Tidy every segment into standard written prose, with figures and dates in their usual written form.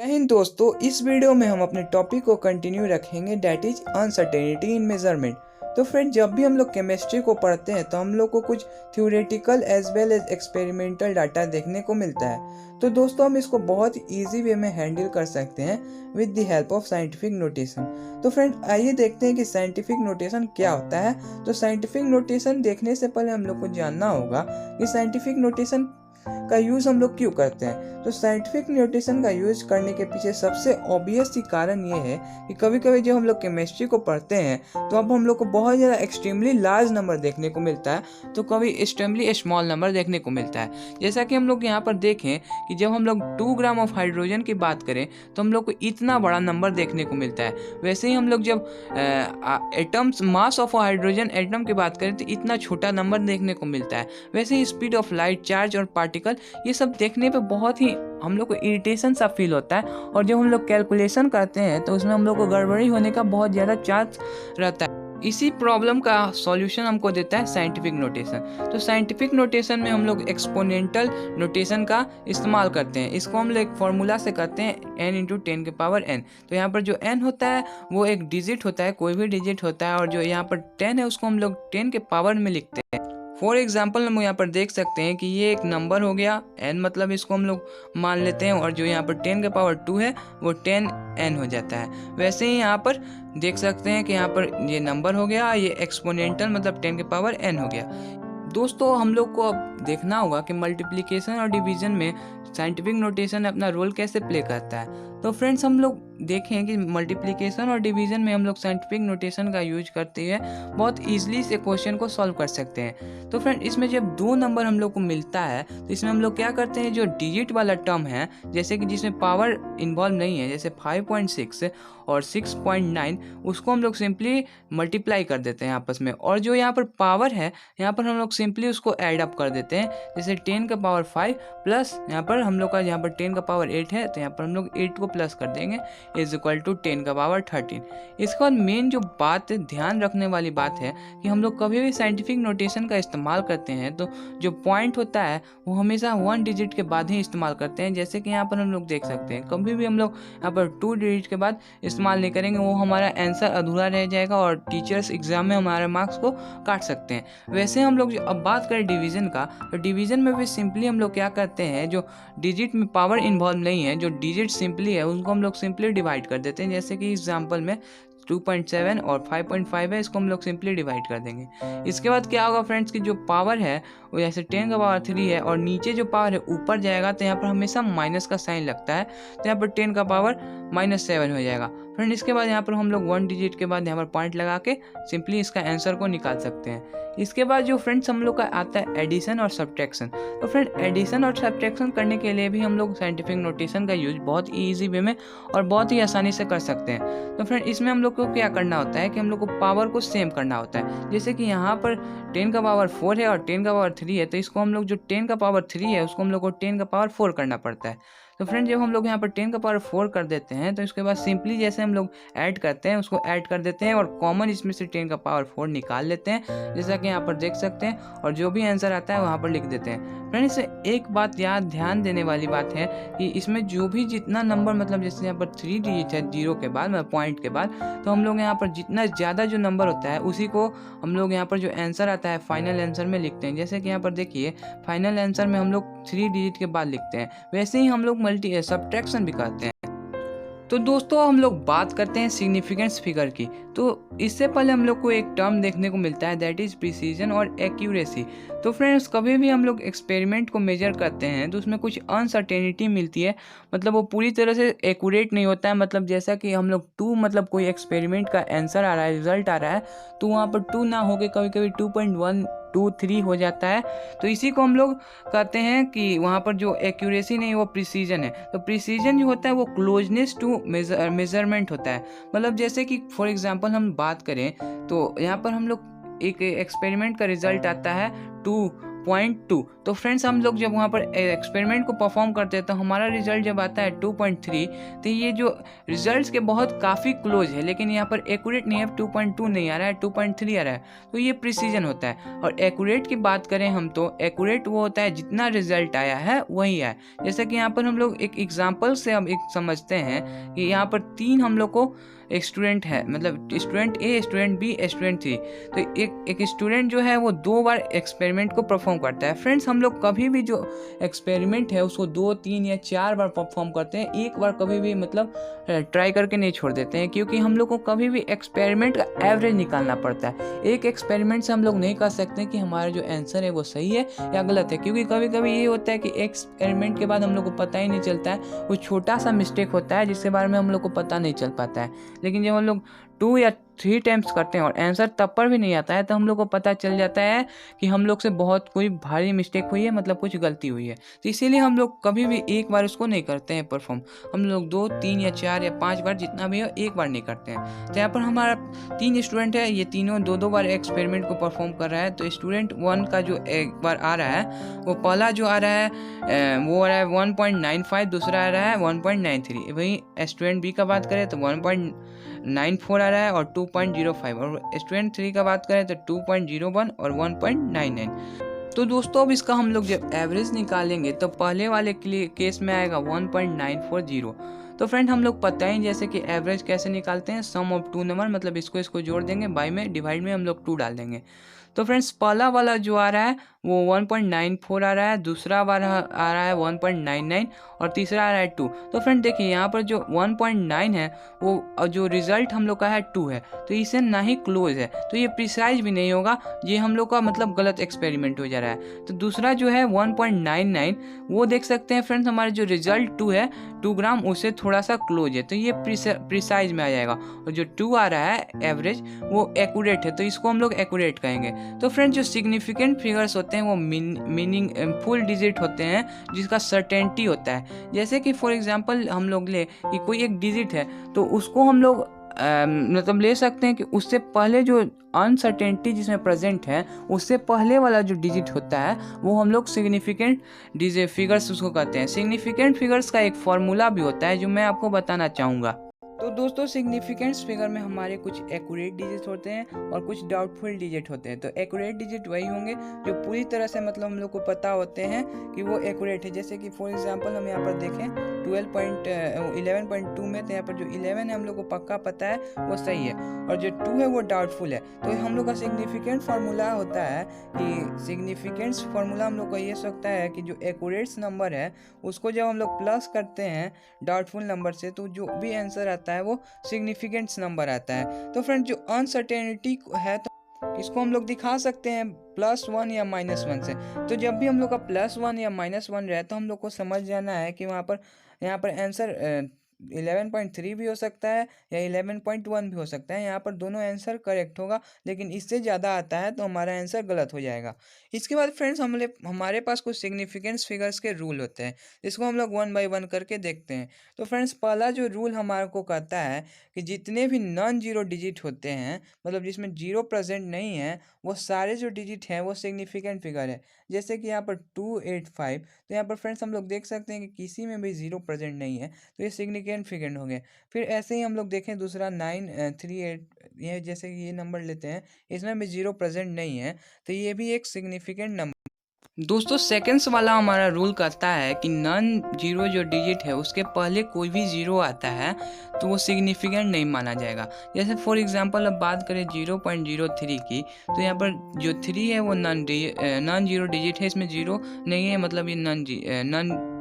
जय हिंद दोस्तों, इस वीडियो में हम अपने टॉपिक को कंटिन्यू रखेंगे, that is uncertainty in measurement. तो फ्रेंड, जब भी हम लोग केमिस्ट्री को पढ़ते हैं तो हम लोग को कुछ theoretical as well as experimental data देखने को मिलता है। तो दोस्तों, हम इसको बहुत इजी वे में हैंडल कर सकते हैं with the help of scientific notation. तो फ्रेंड, आइए देखते हैं कि साइंटिफिक नोटेशन क्या होता है। तो साइंटिफिक नोटेशन देखने से पहले हम लोग को जानना होगा कि साइंटिफिक नोटेशन का यूज़ हम लोग क्यों करते हैं। तो साइंटिफिक नोटेशन का यूज करने के पीछे सबसे ऑब्वियस ही कारण ये है कि कभी कभी जब हम लोग केमिस्ट्री को पढ़ते हैं तो अब हम लोग को बहुत ज़्यादा एक्सट्रीमली लार्ज नंबर देखने को मिलता है, तो कभी एक्सट्रीमली स्मॉल नंबर देखने को मिलता है। जैसा कि हम लोग यहाँ पर देखें कि जब हम लोग 2 ग्राम ऑफ हाइड्रोजन की बात करें तो हम लोग को इतना बड़ा नंबर देखने को मिलता है। वैसे ही हम लोग जब atoms mass of hydrogen atom की बात करें तो इतना छोटा नंबर देखने को मिलता है। वैसे ही स्पीड ऑफ लाइट, चार्ज और पार्टिकल, ये सब देखने पे बहुत ही हम लोग को इरिटेशन सा फील होता है। और जब हम लोग कैलकुलेशन करते हैं तो उसमें हम लोग को गड़बड़ी होने का बहुत ज़्यादा चांस रहता है। इसी प्रॉब्लम का सॉल्यूशन हमको देता है साइंटिफिक नोटेशन। तो साइंटिफिक नोटेशन में हम लोग एक्सपोनेंटल नोटेशन का इस्तेमाल करते हैं। इसको हम लोग एक फॉर्मूला से करते हैं n × 10 के पावर n। तो यहाँ पर जो n होता है वो एक डिजिट होता है, कोई भी डिजिट होता है, और जो यहाँ पर 10 है उसको हम लोग 10 के पावर में लिखते हैं। फॉर एग्जाम्पल हम यहाँ पर देख सकते हैं कि ये एक नंबर हो गया n, मतलब इसको हम लोग मान लेते हैं, और जो यहाँ पर 10 के पावर 2 है वो 10n हो जाता है। वैसे ही यहाँ पर देख सकते हैं कि यहाँ पर ये नंबर हो गया, ये एक्सपोनेंटल मतलब 10 के पावर n हो गया। दोस्तों, हम लोग को अब देखना होगा कि मल्टीप्लिकेशन और डिवीजन में साइंटिफिक नोटेशन अपना रोल कैसे प्ले करता है। तो फ्रेंड्स, हम लोग देखें कि मल्टीप्लिकेशन और डिवीजन में हम लोग साइंटिफिक नोटेशन का यूज करते हुए बहुत ईजिली से क्वेश्चन को सॉल्व कर सकते हैं। तो फ्रेंड, इसमें जब 2 नंबर हम लोग को मिलता है तो इसमें हम लोग क्या करते हैं, जो डिजिट वाला टर्म है, जैसे कि जिसमें पावर इन्वॉल्व नहीं है, जैसे 5.6 और 6.9, उसको हम लोग सिंपली मल्टीप्लाई कर देते हैं आपस में। और जो यहाँ पर पावर है, यहाँ पर हम लोग सिंपली उसको ऐड अप कर देते हैं, जैसे 10 का पावर 5 प्लस यहाँ पर हम लोग का यहाँ पर 10 का पावर 8 है, तो यहाँ पर हम लोग 8 को प्लस कर देंगे, इज इक्वल टू 10 का पावर 13। इसके बाद मेन जो बात ध्यान रखने वाली बात है कि हम लोग कभी भी साइंटिफिक नोटेशन का इस्तेमाल करते हैं तो जो पॉइंट होता है वो हमेशा 1 डिजिट के बाद ही इस्तेमाल करते हैं। जैसे कि यहाँ पर हम लोग देख सकते हैं, कभी भी हम लोग यहाँ पर 2 डिजिट के बाद इस्तेमाल नहीं करेंगे, वो हमारा आंसर अधूरा रह जाएगा और टीचर्स एग्जाम में हमारे मार्क्स को काट सकते हैं। वैसे हम लोग अब बात करें डिवीजन का, तो डिवीजन में भी सिंपली हम लोग क्या करते हैं, जो डिजिट में पावर इन्वॉल्व नहीं है, जो डिजिट सिंपली है, उनको हम लोग सिंपली डिवाइड कर देते हैं। जैसे कि एग्जाम्पल में 2.7 और 5.5 है, इसको हम लोग सिंपली डिवाइड कर देंगे। इसके बाद क्या होगा फ्रेंड्स, की जो पावर है वो जैसे 10 का पावर 3 है और नीचे जो पावर है ऊपर जाएगा तो यहाँ पर हमेशा माइनस का साइन लगता है, तो यहाँ पर 10 का पावर -7 हो जाएगा। फ्रेंड, इसके बाद यहाँ पर हम लोग 1 डिजिट के बाद यहाँ पर पॉइंट लगा के सिंपली इसका आंसर को निकाल सकते हैं। इसके बाद जो फ्रेंड्स हम लोग का आता है एडिशन और सब्ट्रैक्शन। तो फ्रेंड, एडिशन और सब्ट्रैक्शन करने के लिए भी हम लोग साइंटिफिक नोटेशन का यूज बहुत ईजी वे में और बहुत ही आसानी से कर सकते हैं। तो फ्रेंड, इसमें हम लोग को क्या करना होता है कि हम लोग को पावर को सेम करना होता है। जैसे कि यहाँ पर 10 का पावर 4 है और 10 का पावर 3 है, तो इसको हम लोग जो 10 का पावर 3 है उसको हम लोग को 10 का पावर 4 करना पड़ता है। तो फ्रेंड, जब हम लोग यहाँ पर 10 का पावर 4 कर देते हैं तो इसके बाद सिंपली जैसे हम लोग ऐड करते हैं उसको ऐड कर देते हैं और कॉमन इसमें से 10 का पावर 4 निकाल लेते हैं, जैसा कि यहाँ पर देख सकते हैं, और जो भी आंसर आता है वहाँ पर लिख देते हैं। फ्रेंड, इससे एक बात याद ध्यान देने वाली बात है कि इसमें जो भी जितना नंबर, मतलब जैसे यहाँ पर 3 डिजिट है 0 के बाद, मतलब पॉइंट के बाद, तो हम लोग यहाँ पर जितना ज़्यादा जो नंबर होता है उसी को हम लोग यहाँ पर जो आंसर आता है फाइनल आंसर में लिखते हैं। जैसे कि यहाँ पर देखिए, फाइनल आंसर में हम लोग 3 डिजिट के बाद लिखते हैं। वैसे ही हम लोग सब्ट्रैक्शन भी करते हैं। तो दोस्तों, हम लोग बात करते हैं सिग्निफिकेंस फिगर की। तो इससे पहले हम लोग को एक टर्म देखने को मिलता है, दैट इज प्रिसीजन और एक्यूरेसी। तो फ्रेंड्स, कभी भी हम लोग एक्सपेरिमेंट को मेजर करते हैं तो उसमें कुछ अनसर्टेनिटी मिलती है, मतलब वो पूरी तरह से एक्यूरेट नहीं होता है। मतलब जैसा कि हम लोग 2, मतलब कोई एक्सपेरिमेंट का आंसर आ रहा है, रिजल्ट आ रहा है, तो वहाँ पर 2 ना होकर कभी कभी 2.1 2-3 हो जाता है। तो इसी को हम लोग कहते हैं कि वहाँ पर जो एक्यूरेसी नहीं, वो प्रिसीजन है। तो प्रिसीजन जो होता है वो क्लोजनेस टू मेजरमेंट होता है। मतलब जैसे कि फॉर एग्जांपल हम बात करें तो यहाँ पर हम लोग एक एक्सपेरिमेंट का रिजल्ट आता है 2 0.2। तो फ्रेंड्स हम लोग जब वहाँ पर एक्सपेरिमेंट को परफॉर्म करते हैं तो हमारा रिजल्ट जब आता है 2.3, तो ये जो रिजल्ट्स के बहुत काफ़ी क्लोज है, लेकिन यहाँ पर एक्यूरेट नहीं है, 2.2 नहीं आ रहा है, 2.3 आ रहा है। तो ये प्रिसीजन होता है। और एक्यूरेट की बात करें हम तो एक्यूरेट वो होता है जितना रिजल्ट आया है वही है। जैसे कि यहाँ पर हम लोग एक एग्जाम्पल से हम एक समझते हैं कि यहाँ पर 3 हम लोग को स्टूडेंट है, मतलब स्टूडेंट ए, स्टूडेंट बी, स्टूडेंट सी। तो एक स्टूडेंट जो है वो 2 बार एक्सपेरिमेंट को परफॉर्म करता है। फ्रेंड्स हम लोग कभी भी जो एक्सपेरिमेंट है उसको 2, 3 या 4 बार परफॉर्म करते हैं, एक बार कभी भी मतलब ट्राई करके नहीं छोड़ देते हैं, क्योंकि हम लोग को कभी भी एक्सपेरिमेंट का एवरेज निकालना पड़ता है। एक एक्सपेरिमेंट से हम लोग नहीं कह सकते कि हमारा जो आंसर है वो सही है या गलत है, क्योंकि कभी कभी ये होता है कि एक्सपेरिमेंट के बाद हम लोग को पता ही नहीं चलता है, कुछ छोटा सा मिस्टेक होता है जिसके बारे में हम लोग को पता नहीं चल पाता है। लेकिन जब हम लोग 2 या 3 टाइम्स करते हैं और आंसर तब पर भी नहीं आता है, तो हम लोग को पता चल जाता है कि हम लोग से बहुत कोई भारी मिस्टेक हुई है, मतलब कुछ गलती हुई है। तो इसीलिए हम लोग कभी भी एक बार उसको नहीं करते हैं परफॉर्म, हम लोग 2, 3 या 4 या 5 बार जितना भी हो एक बार नहीं करते हैं। तो यहाँ पर हमारा 3 स्टूडेंट है, ये तीनों 2-2 बार एक्सपेरिमेंट को परफॉर्म कर रहा है। तो स्टूडेंट 1 का जो एक बार आ रहा है, वो पहला जो आ रहा है वो आ रहा है 1.95, दूसरा आ रहा है 1.93। वहीं स्टूडेंट बी का बात करें तो 1.94 आ रहा है और 2.05, और स्टूडेंट 3 का बात करें तो 2.01 और 1.99। तो दोस्तों अब इसका हम लोग जब एवरेज निकालेंगे तो पहले वाले केस में आएगा 1.940। तो फ्रेंड हम लोग पता ही जैसे कि एवरेज कैसे निकालते हैं, सम ऑफ 2 नंबर, मतलब इसको जोड़ देंगे, बाई में डिवाइड में हम लोग 2 डाल देंगे। तो फ्रेंड्स पहला वाला जो आ रहा है वो 1.94 आ रहा है, दूसरा वाला आ रहा है 1.99 और तीसरा आ रहा है 2। तो फ्रेंड देखिए यहाँ पर जो 1.9 है वो जो रिजल्ट हम लोग का है 2 है, तो इसे ना ही क्लोज है, तो ये प्रिसाइज भी नहीं होगा, ये हम लोग का मतलब गलत एक्सपेरिमेंट हो जा रहा है। तो दूसरा जो है 1.99 वो देख सकते हैं फ्रेंड्स, हमारे जो रिजल्ट 2 है 2 ग्राम, उससे थोड़ा सा क्लोज है, तो ये प्रिसाइज में आ जाएगा। और जो 2 आ रहा है एवरेज वो एक्यूरेट है, तो इसको हम लोग एक्यूरेट कहेंगे। तो फ्रेंड जो सिग्निफिकेंट फिगर्स होते हैं वो मीनिंग फुल डिजिट होते हैं, जिसका सर्टेनिटी होता है। जैसे कि फॉर एग्जांपल हम लोग ले कि कोई एक डिजिट है, तो उसको हम लोग मतलब ले सकते हैं कि उससे पहले जो अनसर्टेनिटी जिसमें प्रेजेंट है, उससे पहले वाला जो डिजिट होता है वो हम लोग सिग्निफिकेंट डिजिट फिगर्स उसको कहते हैं। सिग्निफिकेंट फिगर्स का एक फॉर्मूला भी होता है जो मैं आपको बताना चाहूँगा। तो दोस्तों सिग्निफिकेंस फिगर में हमारे कुछ एक्यूरेट डिजिट होते हैं और कुछ डाउटफुल डिजिट होते हैं। तो एक्यूरेट डिजिट वही होंगे जो पूरी तरह से मतलब हम लोग को पता होते हैं कि वो एक्यूरेट है। जैसे कि फॉर एग्जांपल हम यहाँ पर देखें 11.2 में, तो यहाँ पर जो 11 है हम लोग को पक्का पता है वो सही है, और जो 2 है वो डाउटफुल है। तो हम लोग का सिग्निफिकेंट फार्मूला होता है कि सिग्निफिकेंस फार्मूला हम लोग का ये सकता है कि जो एक्यूरेट नंबर है उसको जब हम लोग प्लस करते हैं डाउटफुल नंबर से, तो जो भी आंसर आता है वो सिग्निफिकेंट नंबर आता है। तो फ्रेंड जो अनसर्टेनिटी है तो इसको हम लोग दिखा सकते हैं +1 या -1 से। तो जब भी हम लोग का +1 या -1 रहे तो हम लोग को समझ जाना है कि यहाँ पर आंसर 11.3 भी हो सकता है या 11.1 भी हो सकता है। यहाँ पर दोनों आंसर करेक्ट होगा, लेकिन इससे ज़्यादा आता है तो हमारा आंसर गलत हो जाएगा। इसके बाद फ्रेंड्स हमारे पास कुछ सिग्निफिकेंस फिगर्स के रूल होते हैं, जिसको हम लोग 1 बाय 1 करके देखते हैं। तो फ्रेंड्स पहला जो रूल हमारे को कहता है कि जितने भी नॉन जीरो डिजिट होते हैं, मतलब जिसमें जीरो प्रेजेंट नहीं है, वो सारे जो डिजिट हैं वो सिग्निफिकेंट फिगर है। जैसे कि यहाँ पर 285, तो यहाँ पर फ्रेंड्स हम लोग देख सकते हैं कि किसी में भी जीरो प्रेजेंट नहीं है, तो ये सिग्निफिकेंट फिगर हो गए। फिर ऐसे ही हम लोग देखें दूसरा 938, ये जैसे कि ये नंबर लेते हैं, इसमें भी जीरो प्रेजेंट नहीं है, तो ये भी एक सिग्निफिकेंट नंबर। दोस्तों सेकेंड्स वाला हमारा रूल कहता है कि नॉन जीरो जो डिजिट है उसके पहले कोई भी जीरो आता है तो वो सिग्निफिकेंट नहीं माना जाएगा। जैसे फॉर एग्जांपल अब बात करें 0.03 की, तो यहाँ पर जो 3 है वो नॉन जीरो डिजिट है, इसमें जीरो नहीं है, मतलब ये नॉन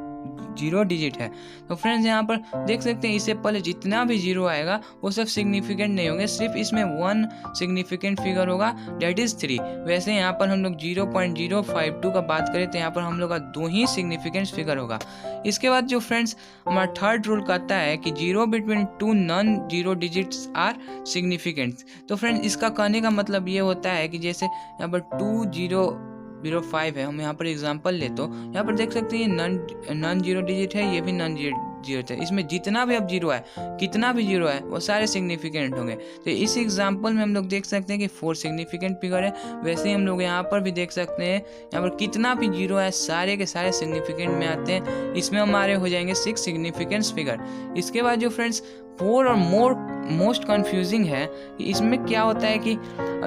जीरो डिजिट है। तो फ्रेंड्स यहाँ पर देख सकते हैं इससे पहले जितना भी जीरो आएगा वो सब सिग्निफिकेंट नहीं होंगे, सिर्फ इसमें 1 सिग्निफिकेंट फिगर होगा, डेट इज 3। वैसे यहाँ पर हम लोग 0.052 का बात करें तो यहाँ पर हम लोग का 2 ही सिग्निफिकेंट फिगर होगा। इसके बाद जो फ्रेंड्स हमारा थर्ड रूल कहता है कि 0 between 2 non zero digits are significant. तो फ्रेंड्स इसका कहने का मतलब ये होता है कि जैसे यहाँ पर 2005 है, हम यहाँ पर एग्जांपल ले तो यहाँ पर देख सकते हैं ये नॉन जीरो डिजिट है, ये भी नॉन जीरो थे। इसमें जितना भी अब जीरो है, कितना भी जीरो है, वो सारे सिग्निफिकेंट होंगे। तो इस एग्जाम्पल में हम लोग देख सकते हैं कि 4 सिग्निफिकेंट फिगर है। वैसे ही हम लोग यहाँ पर भी देख सकते हैं, यहाँ पर कितना भी जीरो है सारे के सारे सिग्निफिकेंट में आते हैं। इसमें हमारे हो जाएंगे 6 सिग्निफिकेंस फिगर। इसके बाद जो फ्रेंड्स 4 और मोस्ट कंफ्यूजिंग है कि इसमें क्या होता है कि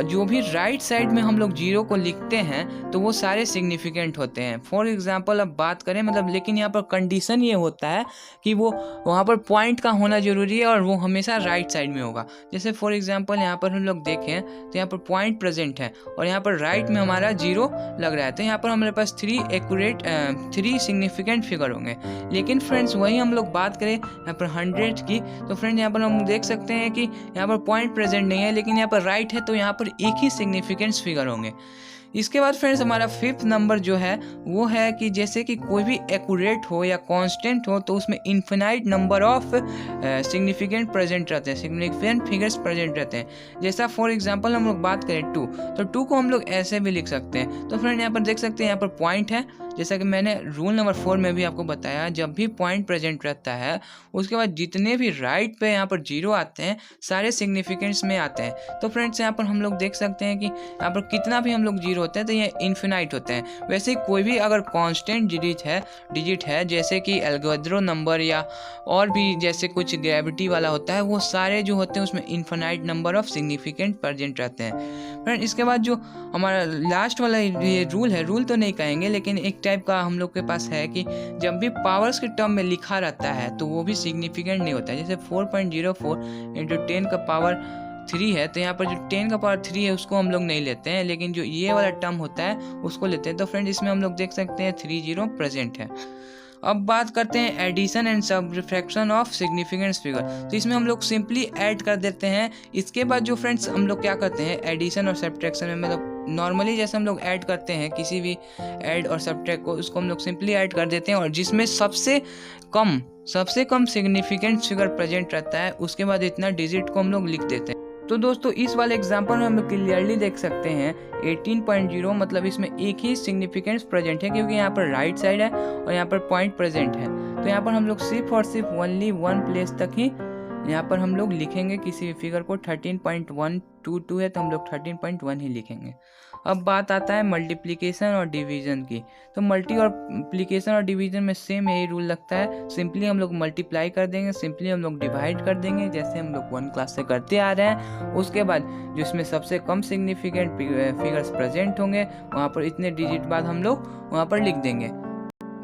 जो भी राइट साइड में हम लोग जीरो को लिखते हैं तो वो सारे सिग्निफिकेंट होते हैं। फॉर एग्जांपल अब बात करें, मतलब लेकिन यहाँ पर कंडीशन ये होता है कि वो वहाँ पर पॉइंट का होना जरूरी है और वो हमेशा राइट साइड में होगा। जैसे फॉर एग्जांपल यहाँ पर हम लोग देखें तो यहाँ पर पॉइंट प्रेजेंट है और यहाँ पर राइट में हमारा जीरो लग रहा है, तो यहाँ पर हमारे पास 3 सिग्निफिकेंट फिगर होंगे। लेकिन फ्रेंड्स वही हम लोग बात करें यहाँ पर 100 की, तो फ्रेंड्स यहाँ पर हम देख सकते हैं कि यहाँ पर पॉइंट प्रेजेंट नहीं है, लेकिन यहाँ पर राइट है, तो यहाँ पर एक ही सिग्निफिकेंस फिगर होंगे। इसके बाद फ्रेंड्स हमारा 5th नंबर जो है वो है कि जैसे कि कोई भी एक्यूरेट हो या कांस्टेंट हो तो उसमें infinite number of significant present रहते हैं, सिग्निफिकेंट फिगर्स प्रेजेंट रहते हैं। जैसा फॉर एग्जांपल हम लोग बात करें 2, तो 2 को हम लोग ऐसे भी लिख सकते हैं। तो फ्रेंड यहाँ पर देख सकते हैं, यहाँ पर पॉइंट है, जैसा कि मैंने रूल नंबर 4 में भी आपको बताया, जब भी पॉइंट प्रेजेंट रहता है उसके बाद जितने भी राइट पे यहाँ पर जीरो आते हैं सारे सिग्निफिकेंट्स में आते हैं। तो फ्रेंड्स यहाँ पर हम लोग देख सकते हैं कि यहाँ पर कितना भी हम लोग जीरो होते हैं तो ये इन्फिनाइट होते हैं। वैसे ही कोई भी अगर कांस्टेंट डिजिट है जैसे कि एल्गोद्रो नंबर या और भी जैसे कुछ ग्रेविटी वाला होता है, वो सारे जो होते हैं उसमें infinite number of significant present रहते हैं। फ्रेंड इसके बाद जो हमारा लास्ट वाला ये रूल है, रूल तो नहीं कहेंगे लेकिन एक टाइप का हम लोग के पास है कि जब भी पावर्स के टर्म में लिखा रहता है तो वो भी सिग्निफिकेंट नहीं होता है। जैसे 4.04 इंटू 10 का पावर 3 है, तो यहाँ पर जो 10 का पावर 3 है उसको हम लोग नहीं लेते हैं, लेकिन जो ये वाला टर्म होता है उसको लेते हैं। तो फ्रेंड इसमें हम लोग देख सकते हैं 30 प्रेजेंट है। अब बात करते हैं addition and subtraction of significance figure. तो इसमें हम लोग सिंपली ऐड कर देते हैं। इसके बाद जो फ्रेंड्स हम लोग क्या करते हैं एडिशन और सब्ट्रैक्शन में, मतलब नॉर्मली जैसे हम लोग ऐड करते हैं किसी भी ऐड और सब्ट्रैक्ट को, उसको हम लोग सिंपली ऐड कर देते हैं और जिसमें सबसे कम सिग्निफिकेंट फिगर प्रेजेंट रहता है उसके बाद इतना डिजिट को हम लोग लिख देते हैं। तो दोस्तों इस वाले एग्जांपल में हम लोग क्लियरली देख सकते हैं 18.0 मतलब इसमें एक ही सिग्निफिकेंस प्रेजेंट है क्योंकि यहाँ पर राइट साइड है और यहाँ पर पॉइंट प्रेजेंट है। तो यहाँ पर हम लोग सिर्फ और सिर्फ ओनली 1 प्लेस तक ही यहाँ पर हम लोग लिखेंगे किसी भी फिगर को। 13.122 है तो हम लोग 13.1 ही लिखेंगे। अब बात आता है मल्टीप्लिकेशन और डिवीजन की। तो मल्टीप्लिकेशन और डिवीजन में सेम यही रूल लगता है, सिंपली हम लोग मल्टीप्लाई कर देंगे, सिंपली हम लोग डिवाइड कर देंगे जैसे हम लोग 1 क्लास से करते आ रहे हैं। उसके बाद जो इसमें सबसे कम सिग्निफिकेंट फिगर्स प्रेजेंट होंगे वहाँ पर इतने डिजिट बाद हम लोग वहाँ पर लिख देंगे।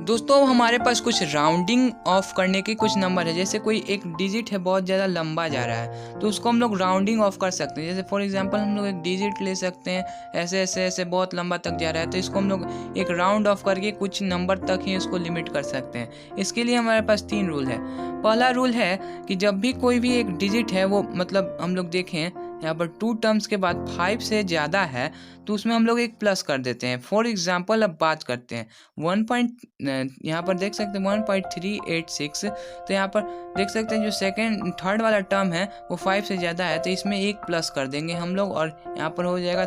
दोस्तों हमारे पास कुछ राउंडिंग ऑफ करने के कुछ नंबर है। जैसे कोई एक डिजिट है बहुत ज़्यादा लंबा जा रहा है तो उसको हम लोग राउंडिंग ऑफ कर सकते हैं। जैसे फॉर एग्जांपल हम लोग एक डिजिट ले सकते हैं, ऐसे बहुत लंबा तक जा रहा है तो इसको हम लोग एक राउंड ऑफ करके कुछ नंबर तक ही इसको लिमिट कर सकते हैं। इसके लिए हमारे पास 3 रूल है। पहला रूल है कि जब भी कोई भी एक डिजिट है वो मतलब हम लोग देखें यहाँ पर 2 टर्म्स के बाद 5 से ज़्यादा है तो उसमें हम लोग एक प्लस कर देते हैं। फॉर एग्जांपल अब बात करते हैं यहाँ पर देख सकते हैं 1.386, तो यहाँ पर देख सकते हैं जो थर्ड वाला टर्म है वो 5 से ज़्यादा है तो इसमें एक प्लस कर देंगे हम लोग और यहाँ पर हो जाएगा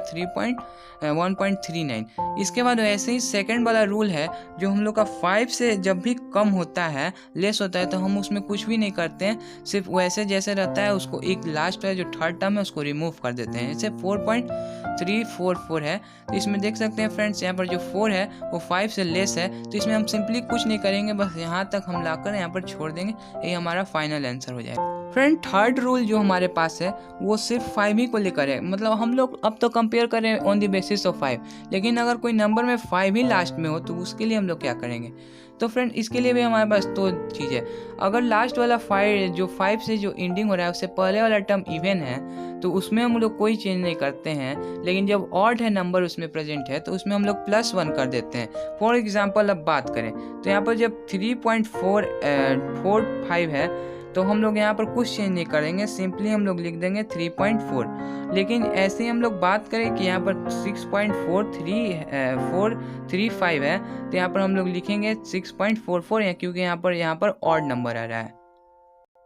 1.39। इसके बाद वैसे ही सेकेंड वाला रूल है, जो हम लोग का 5 से जब भी कम होता है, लेस होता है, तो हम उसमें कुछ भी नहीं करते हैं, सिर्फ वैसे जैसे रहता है उसको एक लास्ट है जो थर्ड टर्म है उसको रिमूव कर देते हैं। जैसे 4.344 है तो इसमें देख सकते हैं फ्रेंड्स यहाँ पर जो 4 है वो 5 से लेस है तो इसमें हम सिंपली कुछ नहीं करेंगे, बस यहाँ तक हम लाकर यहाँ पर छोड़ देंगे, ये हमारा फाइनल आंसर हो जाएगा। फ्रेंड थर्ड रूल जो हमारे पास है वो सिर्फ 5 ही को लेकर है, मतलब हम लोग अब तो कंपेयर करें ऑन द बेसिस ऑफ 5, लेकिन अगर कोई नंबर में 5 ही लास्ट में हो तो उसके लिए हम लोग क्या करेंगे। तो फ्रेंड इसके लिए भी हमारे पास 2 चीज़ है। अगर लास्ट वाला 5 से जो एंडिंग हो रहा है उससे पहले वाला टर्म इवन है तो उसमें हम लोग कोई चेंज नहीं करते हैं, लेकिन जब ऑड है नंबर उसमें प्रेजेंट है तो उसमें हम लोग +1 कर देते हैं। फॉर एग्जांपल अब बात करें तो यहाँ पर जब 3.445 है तो हम लोग यहाँ पर कुछ चेंज नहीं करेंगे, सिंपली हम लोग लिख देंगे 3.4। लेकिन ऐसे ही हम लोग बात करें कि यहाँ पर 6.435 है तो यहाँ पर हम लोग लिखेंगे 6.44 है, क्योंकि यहाँ पर ऑड नंबर आ रहा है।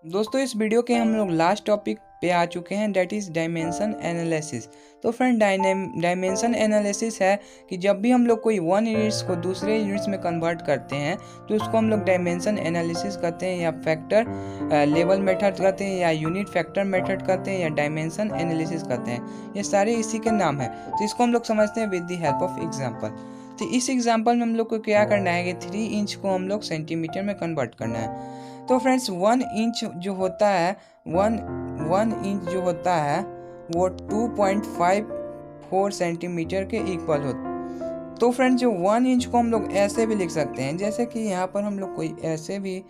दोस्तों इस वीडियो के हम लोग लास्ट टॉपिक पे आ चुके हैं, डेट इज़ डायमेंशन एनालिसिस। तो फ्रेंड डायमेंशन एनालिसिस है कि जब भी हम लोग कोई 1 यूनिट्स को दूसरे यूनिट्स में कन्वर्ट करते हैं तो उसको हम लोग डायमेंशन एनालिसिस करते हैं, या फैक्टर लेवल मेथड करते हैं, या यूनिट फैक्टर मेथड करते हैं, या डायमेंशन एनालिसिस करते हैं। ये सारे इसी के नाम है। तो इसको हम लोग समझते हैं with the help of example. तो इस एग्जाम्पल में हम लोग को क्या करना है कि 3 इंच को हम लोग सेंटीमीटर में कन्वर्ट करना है। तो फ्रेंड्स 1 इंच जो होता है, 1 इंच जो होता है वो 2.54 सेंटीमीटर के इक्वल होता है। तो फ्रेंड्स जो 1 इंच को हम लोग ऐसे भी लिख सकते हैं, जैसे कि यहाँ पर हम लोग कोई ऐसे भी,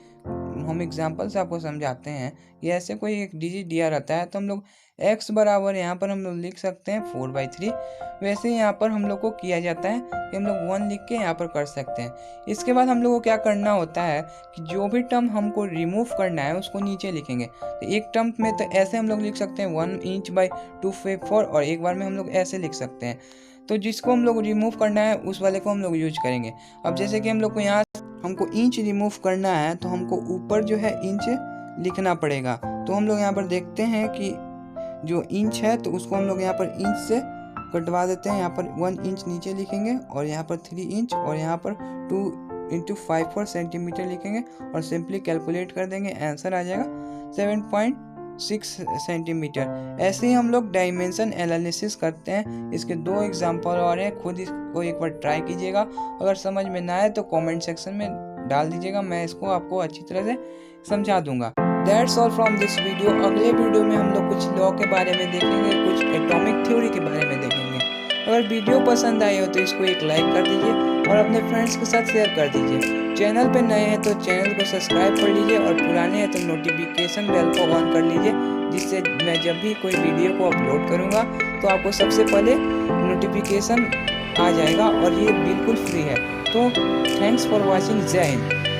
हम एग्जांपल से आपको समझाते हैं कि ऐसे कोई एक डिजिट दिया रहता है तो हम लोग x बराबर यहाँ पर हम लोग लिख सकते हैं 4/3। वैसे यहाँ पर हम लोग को किया जाता है कि हम लोग 1 लिख के यहाँ पर कर सकते हैं। इसके बाद हम लोग को क्या करना होता है कि जो भी टर्म हमको रिमूव करना है उसको नीचे लिखेंगे। तो एक टर्म में तो ऐसे हम लोग लिख सकते हैं 1 इंच बाई 254, और एक बार में हम लोग ऐसे लिख सकते हैं। तो जिसको हम लोग रिमूव करना है उस वाले को हम लोग यूज करेंगे। अब जैसे कि हम लोग को यहाँ हमको इंच रिमूव करना है तो हमको ऊपर जो है इंच लिखना पड़ेगा। तो हम लोग यहाँ पर देखते हैं कि जो इंच है तो उसको हम लोग यहाँ पर इंच से कटवा देते हैं। यहाँ पर 1 इंच नीचे लिखेंगे और यहाँ पर 3 इंच और यहाँ पर 2 × 54 सेंटीमीटर लिखेंगे और सिंपली कैलकुलेट कर देंगे, आंसर आ जाएगा 7.6 सेंटीमीटर। ऐसे ही हम लोग डायमेंशन एनालिसिस करते हैं। इसके 2 एग्जाम्पल और हैं, खुद इसको एक बार ट्राई कीजिएगा। अगर समझ में ना आए तो कमेंट सेक्शन में डाल दीजिएगा, मैं इसको आपको अच्छी तरह से समझा दूंगा। That's all from this video. अगले वीडियो में हम लोग कुछ लॉ के बारे में देखेंगे, कुछ एटॉमिक थ्योरी के बारे में देखेंगे। अगर वीडियो पसंद आई हो तो इसको एक लाइक कर दीजिए और अपने फ्रेंड्स के साथ शेयर कर दीजिए। चैनल पे नए हैं तो चैनल को सब्सक्राइब कर लीजिए और पुराने हैं तो नोटिफिकेशन बेल को ऑन कर लीजिए, जिससे मैं जब भी कोई वीडियो को अपलोड करूँगा तो आपको सबसे पहले नोटिफिकेशन आ जाएगा और ये बिल्कुल फ्री है। तो थैंक्स फॉर वॉचिंग। जय हिंद।